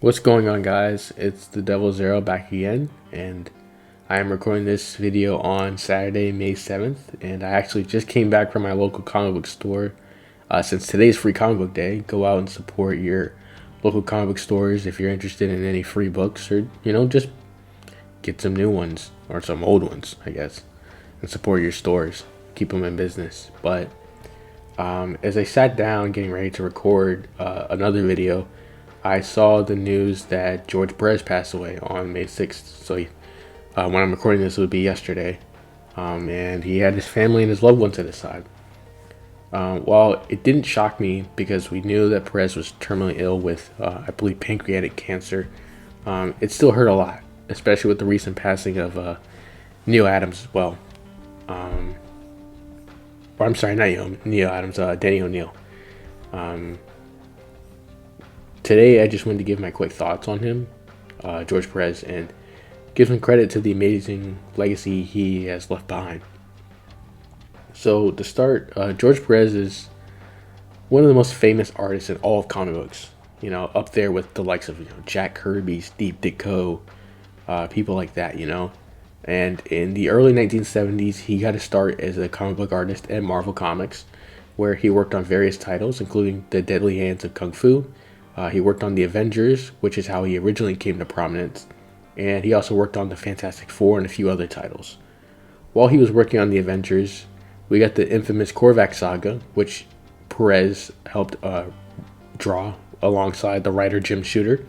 What's going on, guys? It's the Devil Zero back again, and I am recording this video on Saturday, May 7th, and I actually just came back from my local comic book store. Since today's free comic book day, go out and support your local comic book stores if you're interested in any free books, or just get some new ones or some old ones, I guess, and support your stores. Keep them in business. But as I sat down getting ready to record another video, I saw the news that George Perez passed away on May 6th. So when I'm recording this, it would be yesterday. And he had his family and his loved ones at his side. While it didn't shock me because we knew that Perez was terminally ill with, I believe, pancreatic cancer, it still hurt a lot, especially with the recent passing of Neil Adams as well. Or I'm sorry, not Neil Adams, Danny O'Neill. Today, I just wanted to give my quick thoughts on him, George Perez, and give him credit to the amazing legacy he has left behind. So, to start, George Perez is one of the most famous artists in all of comic books. Up there with the likes of Jack Kirby, Steve Ditko, people like that. And in the early 1970s, he got a start as a comic book artist at Marvel Comics, where he worked on various titles, including The Deadly Hands of Kung Fu. He worked on the Avengers, which is how he originally came to prominence, and he also worked on the Fantastic Four and a few other titles. While he was working on the Avengers, we got the infamous Korvac saga, which Perez helped draw alongside the writer Jim Shooter.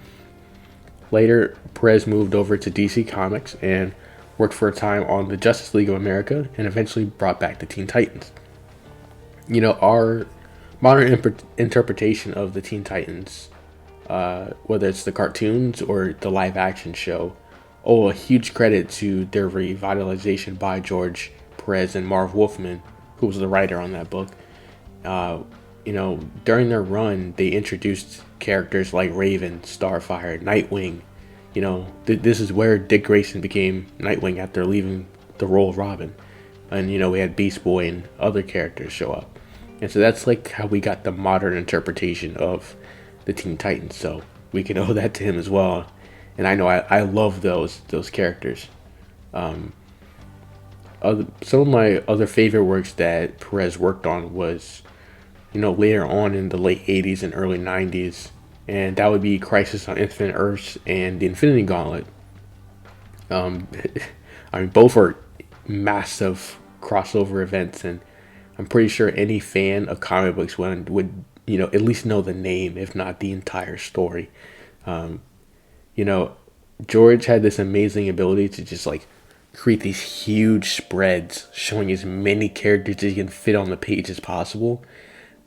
Later, Perez moved over to DC Comics and worked for a time on the Justice League of America, and eventually brought back the Teen Titans. Our modern interpretation of the Teen Titans, whether it's the cartoons or the live action show, owe a huge credit to their revitalization by George Perez and Marv Wolfman, who was the writer on that book. During their run, they introduced characters like Raven, Starfire, Nightwing. This is where Dick Grayson became Nightwing after leaving the role of Robin. And, we had Beast Boy and other characters show up. And so that's like how we got the modern interpretation of the Teen Titans. So we can owe that to him as well. And I know I love those characters. Some of my other favorite works that Perez worked on was, later on in the late 80s and early 90s. And that would be Crisis on Infinite Earths and the Infinity Gauntlet. Both are massive crossover events, and I'm pretty sure any fan of comic books would at least know the name, if not the entire story. George had this amazing ability to just create these huge spreads showing as many characters as he can fit on the page as possible,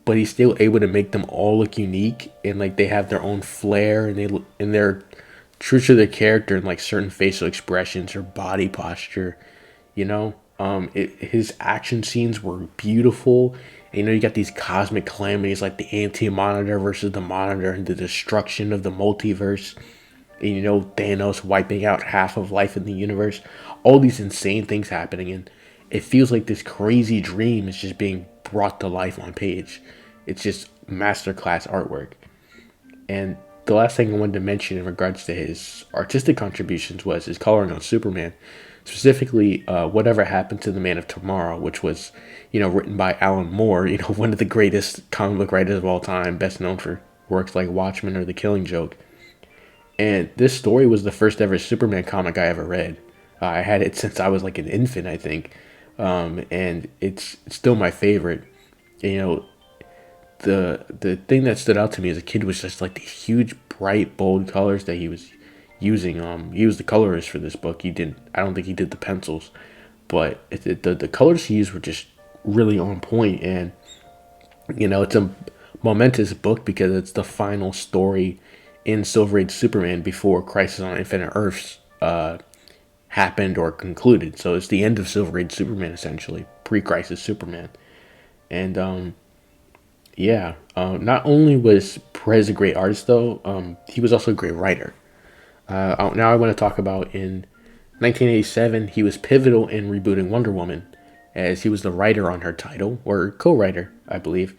but he's still able to make them all look unique, and they have their own flair, and they're true to their character in certain facial expressions or body posture. His action scenes were beautiful. And, you got these cosmic calamities like the Anti-Monitor versus the Monitor and the destruction of the multiverse. And, Thanos wiping out half of life in the universe. All these insane things happening. And it feels like this crazy dream is just being brought to life on page. It's just masterclass artwork. And the last thing I wanted to mention in regards to his artistic contributions was his coloring on Superman. Specifically, Whatever Happened to the Man of Tomorrow, which was, written by Alan Moore, one of the greatest comic book writers of all time, best known for works like Watchmen or The Killing Joke. And this story was the first ever Superman comic I ever read. I had it since I was an infant, I think, and it's still my favorite. The thing that stood out to me as a kid was just these huge, bright, bold colors that he was using. He was the colorist for this book. I don't think he did the pencils, but the colors he used were just really on point. And it's a momentous book because it's the final story in Silver Age Superman before Crisis on Infinite Earths happened or concluded. So it's the end of Silver Age Superman, essentially pre-Crisis Superman. And not only was Perez a great artist, though, he was also a great writer. Now I want to talk about in 1987, he was pivotal in rebooting Wonder Woman, as he was the writer on her title, or co-writer, I believe.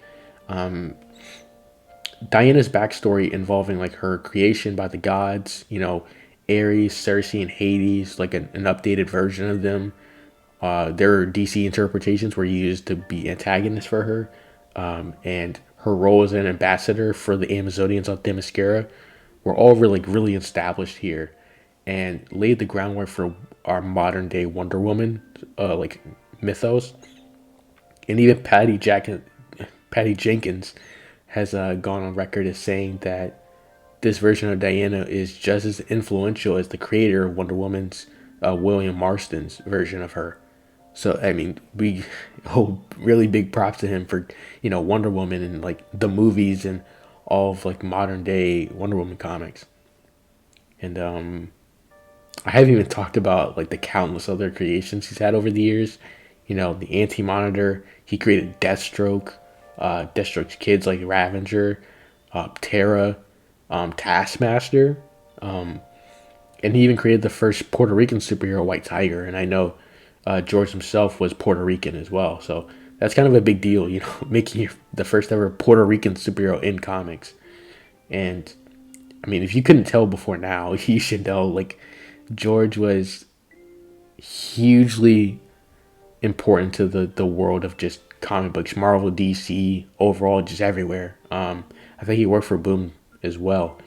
Diana's backstory involving like her creation by the gods, Ares, Cersei, and Hades, like an updated version of them. Their DC interpretations were used to be antagonists for her, and her role as an ambassador for the Amazonians on Themyscira were all really established here, and laid the groundwork for our modern day Wonder Woman, like mythos. And even Patty Jenkins has gone on record as saying that this version of Diana is just as influential as the creator of Wonder Woman's William Marston's version of her. So I mean, we hold really big props to him for Wonder Woman and like the movies and all of like modern day Wonder Woman comics. And I haven't even talked about like the countless other creations he's had over the years. The Anti Monitor. He created Deathstroke, Deathstroke's kids like Ravager, Terra, Taskmaster, and he even created the first Puerto Rican superhero, White Tiger. And I know George himself was Puerto Rican as well, so that's kind of a big deal, making the first ever Puerto Rican superhero in comics. And I mean, if you couldn't tell before now, you should know. Like, George was hugely important to the world of just comic books, Marvel, DC, overall, just everywhere. I think he worked for Boom as well.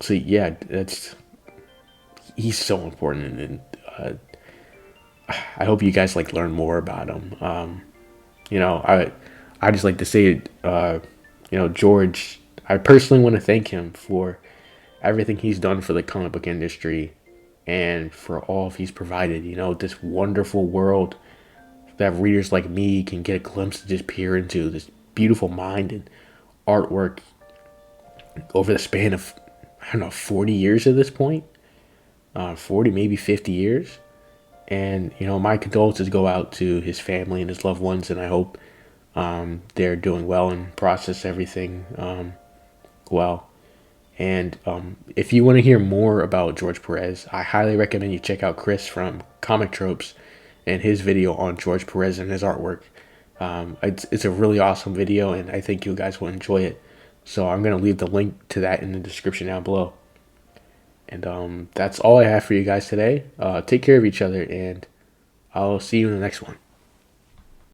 So yeah, that's he's so important, and I hope you guys like learn more about him. I just like to say, George. I personally want to thank him for everything he's done for the comic book industry and for all he's provided. This wonderful world that readers like me can get a glimpse to just peer into, this beautiful mind and artwork over the span of, I don't know, 40 years at this point. 40, maybe 50 years. And, my condolences go out to his family and his loved ones, and I hope they're doing well and process everything well. And if you want to hear more about George Perez, I highly recommend you check out Chris from Comic Tropes and his video on George Perez and his artwork. It's a really awesome video, and I think you guys will enjoy it. So I'm going to leave the link to that in the description down below. And that's all I have for you guys today. Take care of each other, and I'll see you in the next one.